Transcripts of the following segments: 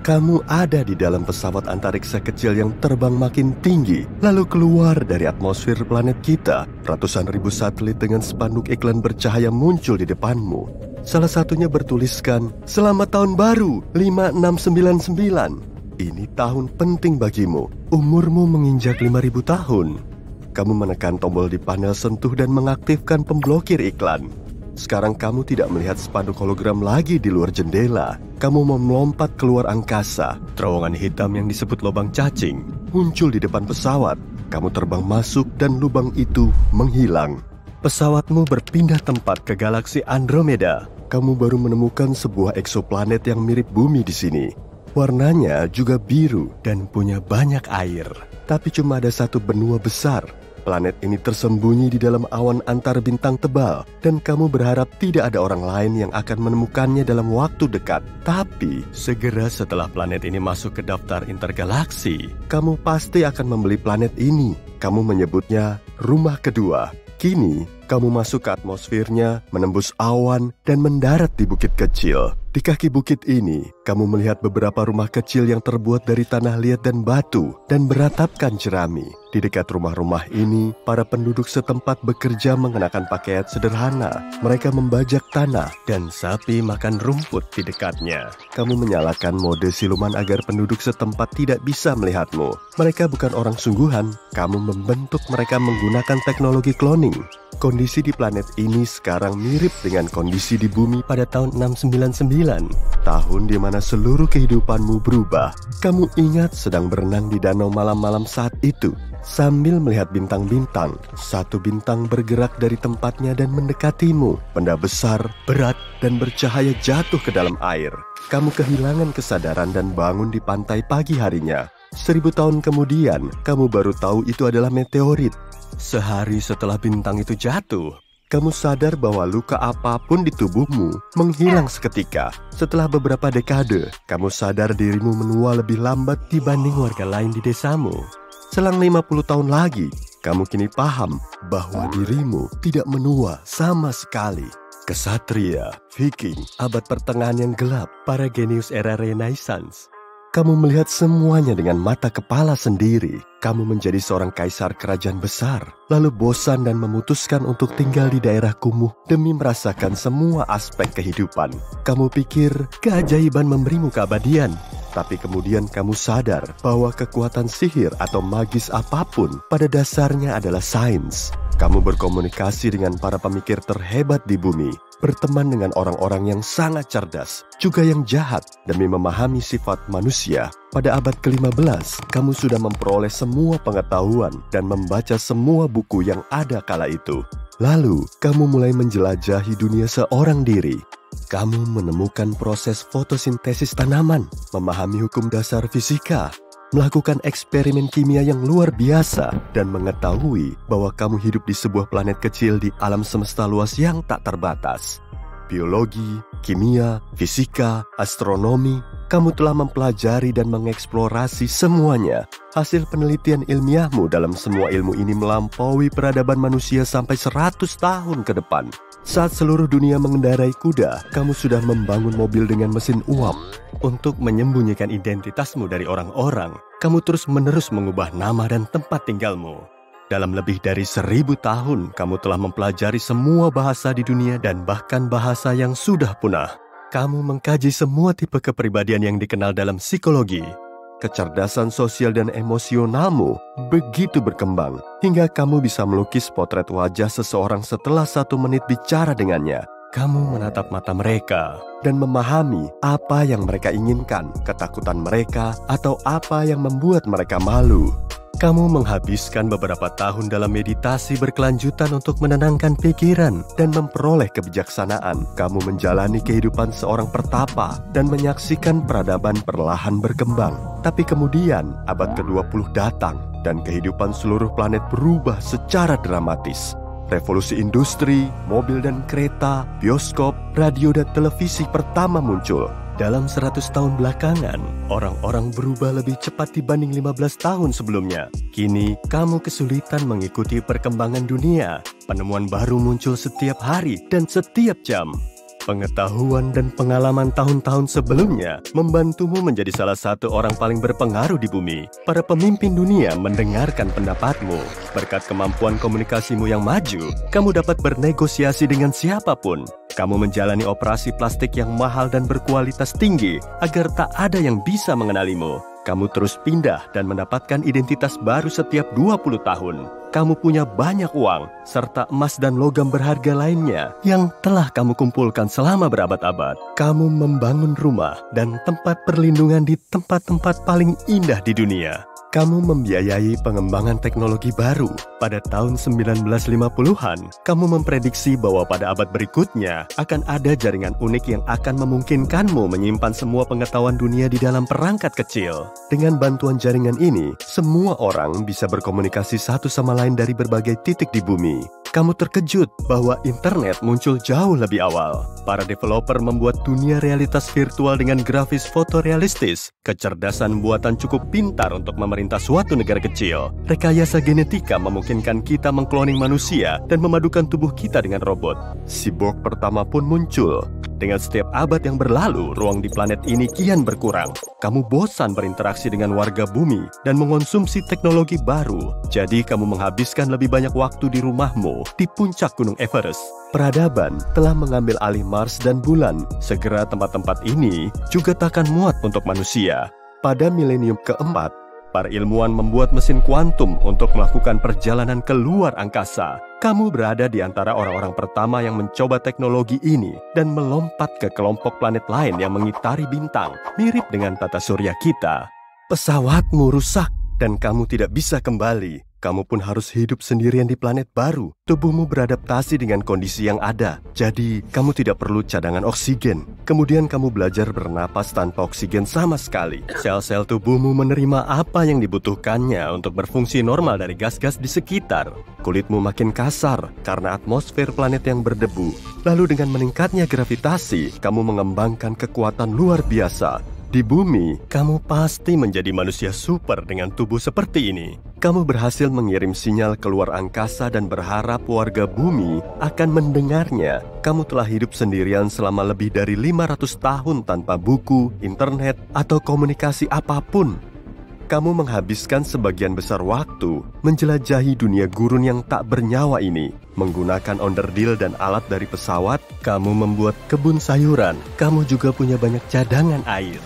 Kamu ada di dalam pesawat antariksa kecil yang terbang makin tinggi, lalu keluar dari atmosfer planet kita. Ratusan ribu satelit dengan spanduk iklan bercahaya muncul di depanmu. Salah satunya bertuliskan, "Selamat Tahun Baru 5699. Ini tahun penting bagimu. Umurmu menginjak 5000 tahun." Kamu menekan tombol di panel sentuh dan mengaktifkan pemblokir iklan. Sekarang kamu tidak melihat spanduk hologram lagi di luar jendela. Kamu mau melompat keluar angkasa. Terowongan hitam yang disebut lubang cacing muncul di depan pesawat. Kamu terbang masuk dan lubang itu menghilang. Pesawatmu berpindah tempat ke galaksi Andromeda. Kamu baru menemukan sebuah eksoplanet yang mirip bumi di sini. Warnanya juga biru dan punya banyak air. Tapi cuma ada satu benua besar. Planet ini tersembunyi di dalam awan antar bintang tebal, dan kamu berharap tidak ada orang lain yang akan menemukannya dalam waktu dekat. Tapi, segera setelah planet ini masuk ke daftar intergalaksi, kamu pasti akan membeli planet ini. Kamu menyebutnya rumah kedua. Kini, kamu masuk ke atmosfernya, menembus awan, dan mendarat di bukit kecil. Di kaki bukit ini, kamu melihat beberapa rumah kecil yang terbuat dari tanah liat dan batu, dan beratapkan jerami. Di dekat rumah-rumah ini, para penduduk setempat bekerja mengenakan pakaian sederhana. Mereka membajak tanah, dan sapi makan rumput di dekatnya. Kamu menyalakan mode siluman agar penduduk setempat tidak bisa melihatmu. Mereka bukan orang sungguhan. Kamu membentuk mereka menggunakan teknologi cloning. Kondisi di planet ini sekarang mirip dengan kondisi di bumi pada tahun 699. Tahun di mana seluruh kehidupanmu berubah. Kamu ingat sedang berenang di danau malam-malam saat itu. Sambil melihat bintang-bintang, satu bintang bergerak dari tempatnya dan mendekatimu. Benda besar, berat, dan bercahaya jatuh ke dalam air. Kamu kehilangan kesadaran dan bangun di pantai pagi harinya. 1000 tahun kemudian, kamu baru tahu itu adalah meteorit. Sehari setelah bintang itu jatuh, kamu sadar bahwa luka apapun di tubuhmu menghilang seketika. Setelah beberapa dekade, kamu sadar dirimu menua lebih lambat dibanding warga lain di desamu. Selang 50 tahun lagi, kamu kini paham bahwa dirimu tidak menua sama sekali. Kesatria, Viking, abad pertengahan yang gelap, para genius era Renaissance. Kamu melihat semuanya dengan mata kepala sendiri. Kamu menjadi seorang kaisar kerajaan besar, lalu bosan dan memutuskan untuk tinggal di daerah kumuh demi merasakan semua aspek kehidupan. Kamu pikir keajaiban memberimu keabadian, tapi kemudian kamu sadar bahwa kekuatan sihir atau magis apapun pada dasarnya adalah sains. Kamu berkomunikasi dengan para pemikir terhebat di bumi, berteman dengan orang-orang yang sangat cerdas, juga yang jahat, demi memahami sifat manusia. Pada abad ke-15, kamu sudah memperoleh semua pengetahuan dan membaca semua buku yang ada kala itu. Lalu, kamu mulai menjelajahi dunia seorang diri. Kamu menemukan proses fotosintesis tanaman, memahami hukum dasar fisika, melakukan eksperimen kimia yang luar biasa, dan mengetahui bahwa kamu hidup di sebuah planet kecil di alam semesta luas yang tak terbatas. Biologi, kimia, fisika, astronomi, kamu telah mempelajari dan mengeksplorasi semuanya. Hasil penelitian ilmiahmu dalam semua ilmu ini melampaui peradaban manusia sampai 100 tahun ke depan. Saat seluruh dunia mengendarai kuda, kamu sudah membangun mobil dengan mesin uap. Untuk menyembunyikan identitasmu dari orang-orang, kamu terus-menerus mengubah nama dan tempat tinggalmu. Dalam lebih dari 1000 tahun, kamu telah mempelajari semua bahasa di dunia dan bahkan bahasa yang sudah punah. Kamu mengkaji semua tipe kepribadian yang dikenal dalam psikologi. Kecerdasan sosial dan emosionalmu begitu berkembang, hingga kamu bisa melukis potret wajah seseorang setelah 1 menit bicara dengannya. Kamu menatap mata mereka dan memahami apa yang mereka inginkan, ketakutan mereka, atau apa yang membuat mereka malu. Kamu menghabiskan beberapa tahun dalam meditasi berkelanjutan untuk menenangkan pikiran dan memperoleh kebijaksanaan. Kamu menjalani kehidupan seorang pertapa dan menyaksikan peradaban perlahan berkembang. Tapi kemudian abad ke-20 datang dan kehidupan seluruh planet berubah secara dramatis. Revolusi industri, mobil dan kereta, bioskop, radio dan televisi pertama muncul. Dalam 100 tahun belakangan, orang-orang berubah lebih cepat dibanding 15 tahun sebelumnya. Kini, kamu kesulitan mengikuti perkembangan dunia. Penemuan baru muncul setiap hari dan setiap jam. Pengetahuan dan pengalaman tahun-tahun sebelumnya membantumu menjadi salah satu orang paling berpengaruh di bumi. Para pemimpin dunia mendengarkan pendapatmu. Berkat kemampuan komunikasimu yang maju, kamu dapat bernegosiasi dengan siapapun. Kamu menjalani operasi plastik yang mahal dan berkualitas tinggi agar tak ada yang bisa mengenalimu. Kamu terus pindah dan mendapatkan identitas baru setiap 20 tahun. Kamu punya banyak uang, serta emas dan logam berharga lainnya yang telah kamu kumpulkan selama berabad-abad. Kamu membangun rumah dan tempat perlindungan di tempat-tempat paling indah di dunia. Kamu membiayai pengembangan teknologi baru. Pada tahun 1950-an, kamu memprediksi bahwa pada abad berikutnya akan ada jaringan unik yang akan memungkinkanmu menyimpan semua pengetahuan dunia di dalam perangkat kecil. Dengan bantuan jaringan ini, semua orang bisa berkomunikasi satu sama lain dari berbagai titik di bumi. Kamu terkejut bahwa internet muncul jauh lebih awal. Para developer membuat dunia realitas virtual dengan grafis fotorealistis, kecerdasan buatan cukup pintar untuk memerintah suatu negara kecil. Rekayasa genetika memungkinkan kita mengkloning manusia dan memadukan tubuh kita dengan robot. Cyborg pertama pun muncul. Dengan setiap abad yang berlalu, ruang di planet ini kian berkurang. Kamu bosan berinteraksi dengan warga bumi dan mengonsumsi teknologi baru. Jadi kamu menghabiskan lebih banyak waktu di rumahmu di puncak Gunung Everest. Peradaban telah mengambil alih Mars dan bulan. Segera tempat-tempat ini juga takkan muat untuk manusia. Pada milenium keempat, para ilmuwan membuat mesin kuantum untuk melakukan perjalanan ke luar angkasa. Kamu berada di antara orang-orang pertama yang mencoba teknologi ini dan melompat ke kelompok planet lain yang mengitari bintang, mirip dengan tata surya kita. Pesawatmu rusak dan kamu tidak bisa kembali. Kamu pun harus hidup sendirian di planet baru. Tubuhmu beradaptasi dengan kondisi yang ada. Jadi, kamu tidak perlu cadangan oksigen. Kemudian kamu belajar bernapas tanpa oksigen sama sekali. Sel-sel tubuhmu menerima apa yang dibutuhkannya untuk berfungsi normal dari gas-gas di sekitar. Kulitmu makin kasar karena atmosfer planet yang berdebu. Lalu dengan meningkatnya gravitasi, kamu mengembangkan kekuatan luar biasa. Di bumi, kamu pasti menjadi manusia super dengan tubuh seperti ini. Kamu berhasil mengirim sinyal keluar angkasa dan berharap warga bumi akan mendengarnya. Kamu telah hidup sendirian selama lebih dari 500 tahun tanpa buku, internet, atau komunikasi apapun. Kamu menghabiskan sebagian besar waktu menjelajahi dunia gurun yang tak bernyawa ini. Menggunakan onderdil dan alat dari pesawat, kamu membuat kebun sayuran. Kamu juga punya banyak cadangan air.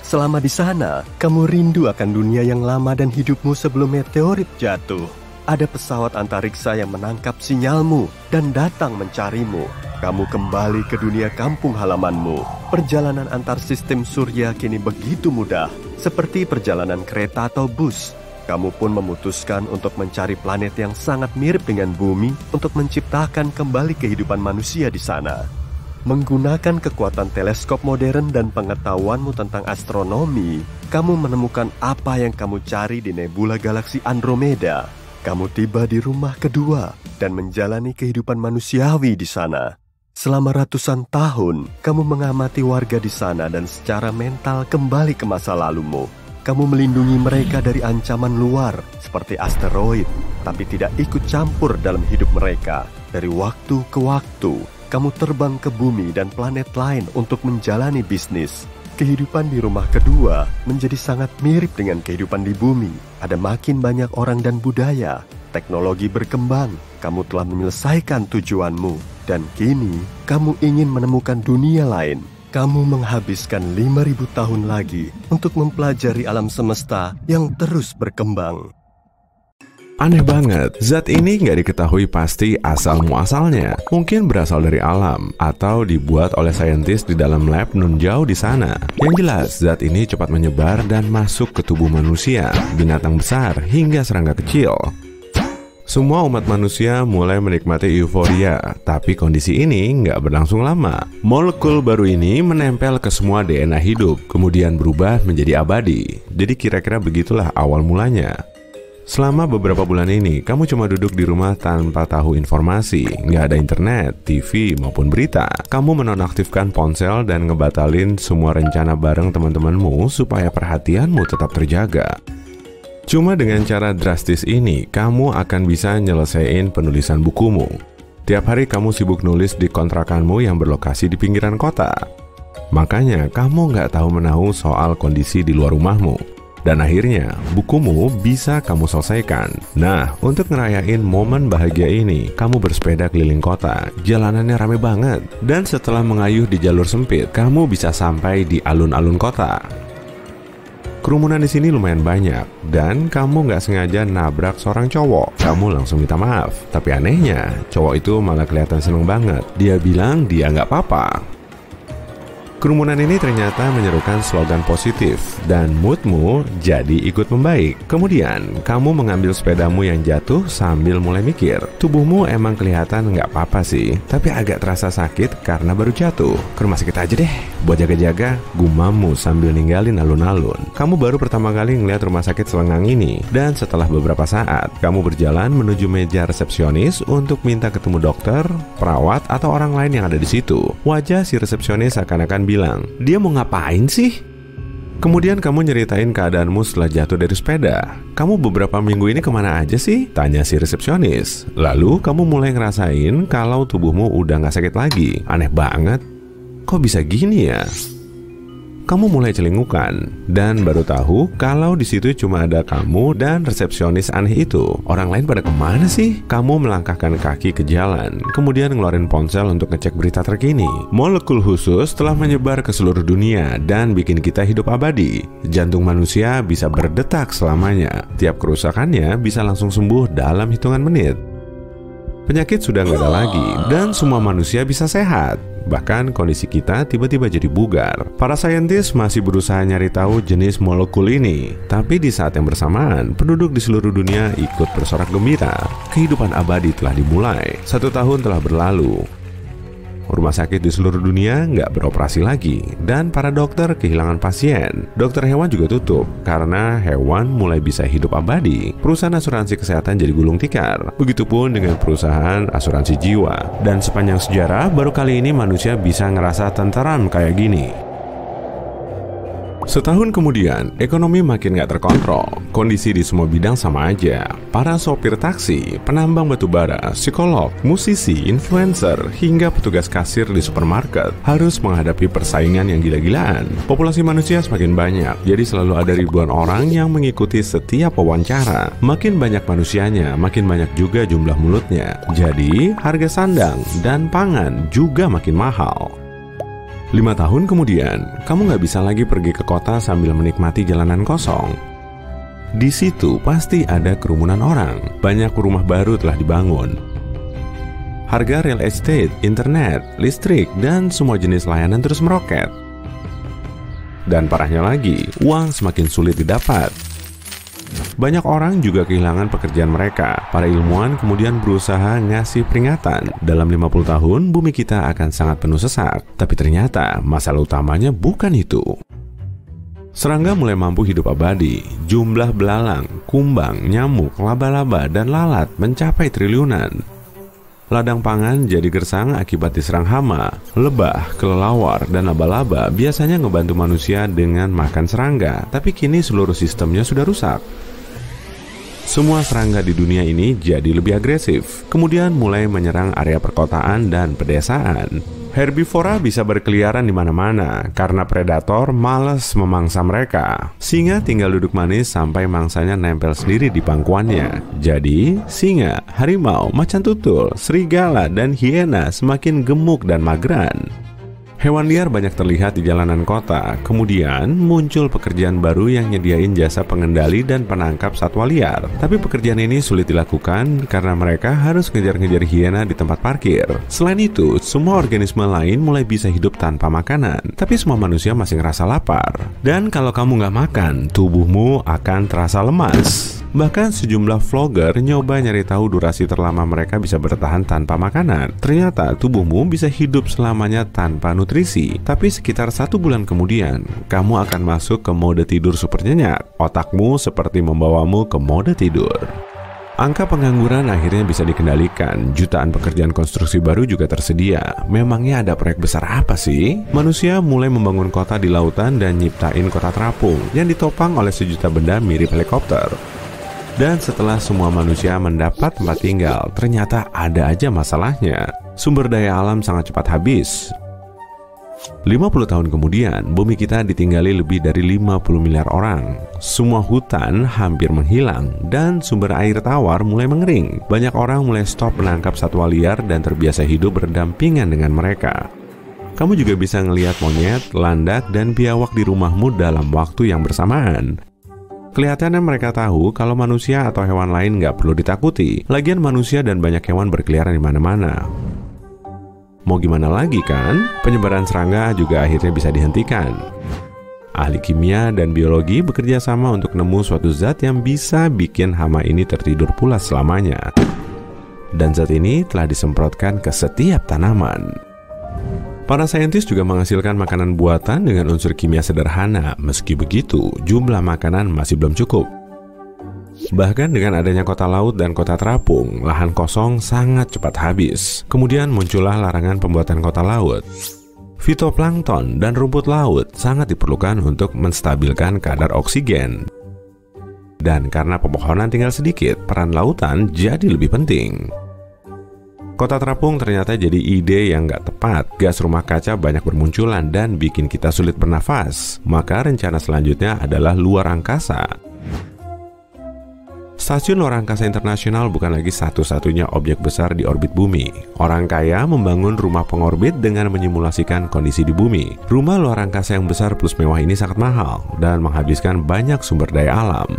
Selama di sana, kamu rindu akan dunia yang lama dan hidupmu sebelum meteorit jatuh. Ada pesawat antariksa yang menangkap sinyalmu dan datang mencarimu. Kamu kembali ke dunia kampung halamanmu. Perjalanan antar sistem surya kini begitu mudah, seperti perjalanan kereta atau bus. Kamu pun memutuskan untuk mencari planet yang sangat mirip dengan bumi untuk menciptakan kembali kehidupan manusia di sana. Menggunakan kekuatan teleskop modern dan pengetahuanmu tentang astronomi, kamu menemukan apa yang kamu cari di nebula galaksi Andromeda. Kamu tiba di rumah kedua dan menjalani kehidupan manusiawi di sana. Selama ratusan tahun, kamu mengamati warga di sana dan secara mental kembali ke masa lalumu. Kamu melindungi mereka dari ancaman luar seperti asteroid, tapi tidak ikut campur dalam hidup mereka. Dari waktu ke waktu, kamu terbang ke bumi dan planet lain untuk menjalani bisnis. Kehidupan di rumah kedua menjadi sangat mirip dengan kehidupan di bumi. Ada makin banyak orang dan budaya. Teknologi berkembang. Kamu telah menyelesaikan tujuanmu. Dan kini, kamu ingin menemukan dunia lain. Kamu menghabiskan 5.000 tahun lagi untuk mempelajari alam semesta yang terus berkembang. Aneh banget, zat ini nggak diketahui pasti asal-muasalnya. Mungkin berasal dari alam, atau dibuat oleh saintis di dalam lab nun jauh di sana. Yang jelas, zat ini cepat menyebar dan masuk ke tubuh manusia, binatang besar, hingga serangga kecil. Semua umat manusia mulai menikmati euforia, tapi kondisi ini nggak berlangsung lama. Molekul baru ini menempel ke semua DNA hidup, kemudian berubah menjadi abadi. Jadi kira-kira begitulah awal mulanya. Selama beberapa bulan ini, kamu cuma duduk di rumah tanpa tahu informasi, nggak ada internet, TV, maupun berita. Kamu menonaktifkan ponsel dan ngebatalin semua rencana bareng teman-temanmu supaya perhatianmu tetap terjaga. Cuma dengan cara drastis ini, kamu akan bisa nyelesain penulisan bukumu. Tiap hari kamu sibuk nulis di kontrakanmu yang berlokasi di pinggiran kota. Makanya kamu nggak tahu menahu soal kondisi di luar rumahmu. Dan akhirnya, bukumu bisa kamu selesaikan. Nah, untuk ngerayain momen bahagia ini, kamu bersepeda keliling kota. Jalanannya rame banget. Dan setelah mengayuh di jalur sempit, kamu bisa sampai di alun-alun kota. Kerumunan di sini lumayan banyak, dan kamu nggak sengaja nabrak seorang cowok. Kamu langsung minta maaf. Tapi anehnya, cowok itu malah kelihatan seneng banget. Dia bilang dia nggak apa-apa. Kerumunan ini ternyata menyerukan slogan positif, dan moodmu jadi ikut membaik. Kemudian, kamu mengambil sepedamu yang jatuh sambil mulai mikir. Tubuhmu emang kelihatan nggak apa-apa sih, tapi agak terasa sakit karena baru jatuh. Ke rumah sakit aja deh, buat jaga-jaga, gumammu sambil ninggalin alun-alun. Kamu baru pertama kali ngeliat rumah sakit selengang ini, dan setelah beberapa saat, kamu berjalan menuju meja resepsionis untuk minta ketemu dokter, perawat, atau orang lain yang ada di situ. Wajah si resepsionis seakan-akan bilang, dia mau ngapain sih? Kemudian kamu nyeritain keadaanmu setelah jatuh dari sepeda. Kamu beberapa minggu ini kemana aja sih? Tanya si resepsionis. Lalu kamu mulai ngerasain kalau tubuhmu udah gak sakit lagi. Aneh banget. Kok bisa gini ya? Kamu mulai celingukan dan baru tahu kalau di situ cuma ada kamu dan resepsionis aneh itu. Orang lain pada kemana sih? Kamu melangkahkan kaki ke jalan, kemudian ngeluarin ponsel untuk ngecek berita terkini. Molekul khusus telah menyebar ke seluruh dunia dan bikin kita hidup abadi. Jantung manusia bisa berdetak selamanya. Tiap kerusakannya bisa langsung sembuh dalam hitungan menit. Penyakit sudah nggak ada lagi dan semua manusia bisa sehat. Bahkan kondisi kita tiba-tiba jadi bugar. Para saintis masih berusaha nyari tahu jenis molekul ini. Tapi di saat yang bersamaan, penduduk di seluruh dunia ikut bersorak gembira. Kehidupan abadi telah dimulai. 1 tahun telah berlalu. Rumah sakit di seluruh dunia nggak beroperasi lagi, dan para dokter kehilangan pasien. Dokter hewan juga tutup, karena hewan mulai bisa hidup abadi. Perusahaan asuransi kesehatan jadi gulung tikar. Begitupun dengan perusahaan asuransi jiwa. Dan sepanjang sejarah, baru kali ini manusia bisa ngerasa tenteram kayak gini. Setahun kemudian, ekonomi makin gak terkontrol. Kondisi di semua bidang sama aja. Para sopir taksi, penambang batu bara, psikolog, musisi, influencer, hingga petugas kasir di supermarket harus menghadapi persaingan yang gila-gilaan. Populasi manusia semakin banyak, jadi selalu ada ribuan orang yang mengikuti setiap wawancara. Makin banyak manusianya, makin banyak juga jumlah mulutnya. Jadi, harga sandang dan pangan juga makin mahal. 5 tahun kemudian, kamu nggak bisa lagi pergi ke kota sambil menikmati jalanan kosong. Di situ pasti ada kerumunan orang. Banyak rumah baru telah dibangun. Harga real estate, internet, listrik, dan semua jenis layanan terus meroket. Dan parahnya lagi, uang semakin sulit didapat. Banyak orang juga kehilangan pekerjaan mereka. Para ilmuwan kemudian berusaha ngasih peringatan. Dalam 50 tahun, bumi kita akan sangat penuh sesak. Tapi ternyata masalah utamanya bukan itu. Serangga mulai mampu hidup abadi. Jumlah belalang, kumbang, nyamuk, laba-laba, dan lalat mencapai triliunan. Ladang pangan jadi gersang akibat diserang hama. Lebah, kelelawar, dan laba-laba biasanya ngebantu manusia dengan makan serangga. Tapi kini seluruh sistemnya sudah rusak. Semua serangga di dunia ini jadi lebih agresif, kemudian mulai menyerang area perkotaan dan pedesaan. Herbivora bisa berkeliaran di mana-mana karena predator malas memangsa mereka. Singa tinggal duduk manis sampai mangsanya nempel sendiri di pangkuannya. Jadi, singa, harimau, macan tutul, serigala, dan hiena semakin gemuk dan mageran. Hewan liar banyak terlihat di jalanan kota. Kemudian muncul pekerjaan baru yang nyediain jasa pengendali dan penangkap satwa liar. Tapi pekerjaan ini sulit dilakukan karena mereka harus ngejar-ngejar hiena di tempat parkir. Selain itu, semua organisme lain mulai bisa hidup tanpa makanan. Tapi semua manusia masih ngerasa lapar. Dan kalau kamu nggak makan, tubuhmu akan terasa lemas. Bahkan sejumlah vlogger nyoba nyari tahu durasi terlama mereka bisa bertahan tanpa makanan. Ternyata tubuhmu bisa hidup selamanya tanpa nutrisi. Tapi sekitar 1 bulan kemudian, kamu akan masuk ke mode tidur super nyenyak. Otakmu seperti membawamu ke mode tidur. Angka pengangguran akhirnya bisa dikendalikan. Jutaan pekerjaan konstruksi baru juga tersedia. Memangnya ada proyek besar apa sih? Manusia mulai membangun kota di lautan dan nyiptain kota terapung yang ditopang oleh sejuta benda mirip helikopter. Dan setelah semua manusia mendapat tempat tinggal, ternyata ada aja masalahnya. Sumber daya alam sangat cepat habis. 50 tahun kemudian, bumi kita ditinggali lebih dari 50 miliar orang. Semua hutan hampir menghilang dan sumber air tawar mulai mengering. Banyak orang mulai stop menangkap satwa liar dan terbiasa hidup berdampingan dengan mereka. Kamu juga bisa ngelihat monyet, landak, dan biawak di rumahmu dalam waktu yang bersamaan. Kelihatannya mereka tahu kalau manusia atau hewan lain nggak perlu ditakuti. Lagian manusia dan banyak hewan berkeliaran di mana-mana. Mau gimana lagi kan? Penyebaran serangga juga akhirnya bisa dihentikan. Ahli kimia dan biologi bekerja sama untuk nemu suatu zat yang bisa bikin hama ini tertidur pulas selamanya. Dan zat ini telah disemprotkan ke setiap tanaman. Para saintis juga menghasilkan makanan buatan dengan unsur kimia sederhana. Meski begitu, jumlah makanan masih belum cukup. Bahkan dengan adanya kota laut dan kota terapung, lahan kosong sangat cepat habis. Kemudian muncullah larangan pembuatan kota laut. Fitoplankton dan rumput laut sangat diperlukan untuk menstabilkan kadar oksigen. Dan karena pepohonan tinggal sedikit, peran lautan jadi lebih penting. Kota terapung ternyata jadi ide yang nggak tepat. Gas rumah kaca banyak bermunculan dan bikin kita sulit bernafas. Maka rencana selanjutnya adalah luar angkasa. Stasiun Luar Angkasa Internasional bukan lagi satu-satunya objek besar di orbit bumi. Orang kaya membangun rumah pengorbit dengan menyimulasikan kondisi di bumi. Rumah luar angkasa yang besar plus mewah ini sangat mahal dan menghabiskan banyak sumber daya alam.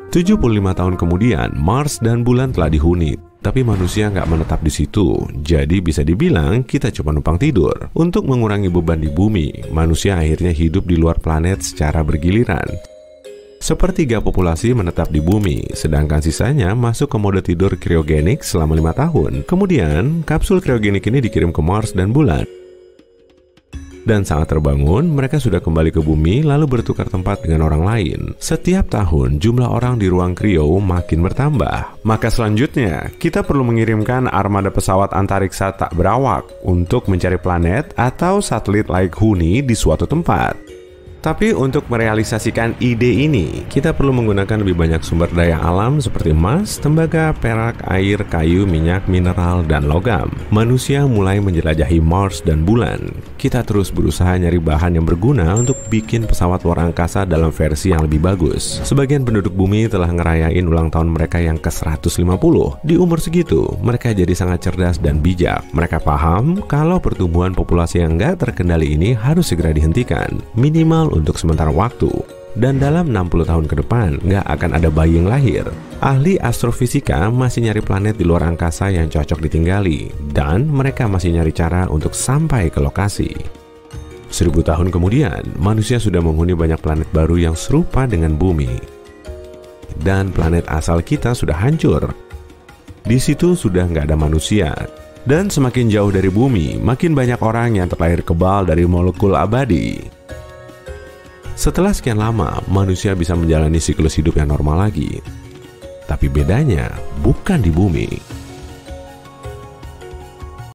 75 tahun kemudian, Mars dan bulan telah dihuni. Tapi manusia nggak menetap di situ, jadi bisa dibilang kita cuma numpang tidur. Untuk mengurangi beban di bumi, manusia akhirnya hidup di luar planet secara bergiliran. Sepertiga populasi menetap di bumi, sedangkan sisanya masuk ke mode tidur kriogenik selama 5 tahun. Kemudian, kapsul kriogenik ini dikirim ke Mars dan bulan. Dan saat terbangun, mereka sudah kembali ke bumi lalu bertukar tempat dengan orang lain. Setiap tahun, jumlah orang di ruang krio makin bertambah. Maka selanjutnya, kita perlu mengirimkan armada pesawat antariksa tak berawak untuk mencari planet atau satelit laik huni di suatu tempat. Tapi untuk merealisasikan ide ini, kita perlu menggunakan lebih banyak sumber daya alam seperti emas, tembaga, perak, air, kayu, minyak, mineral, dan logam. Manusia mulai menjelajahi Mars dan bulan. Kita terus berusaha nyari bahan yang berguna untuk bikin pesawat luar angkasa dalam versi yang lebih bagus. Sebagian penduduk bumi telah ngerayain ulang tahun mereka yang ke-150. Di umur segitu, mereka jadi sangat cerdas dan bijak. Mereka paham kalau pertumbuhan populasi yang nggak terkendali ini harus segera dihentikan. Minimal untuk sementara waktu. Dan dalam 60 tahun ke depan nggak akan ada bayi yang lahir. Ahli astrofisika masih nyari planet di luar angkasa yang cocok ditinggali. Dan mereka masih nyari cara untuk sampai ke lokasi. 1000 tahun kemudian, manusia sudah menghuni banyak planet baru yang serupa dengan bumi. Dan planet asal kita sudah hancur. Di situ sudah nggak ada manusia. Dan semakin jauh dari bumi, makin banyak orang yang terlahir kebal dari molekul abadi. Setelah sekian lama, manusia bisa menjalani siklus hidup yang normal lagi. Tapi bedanya bukan di bumi.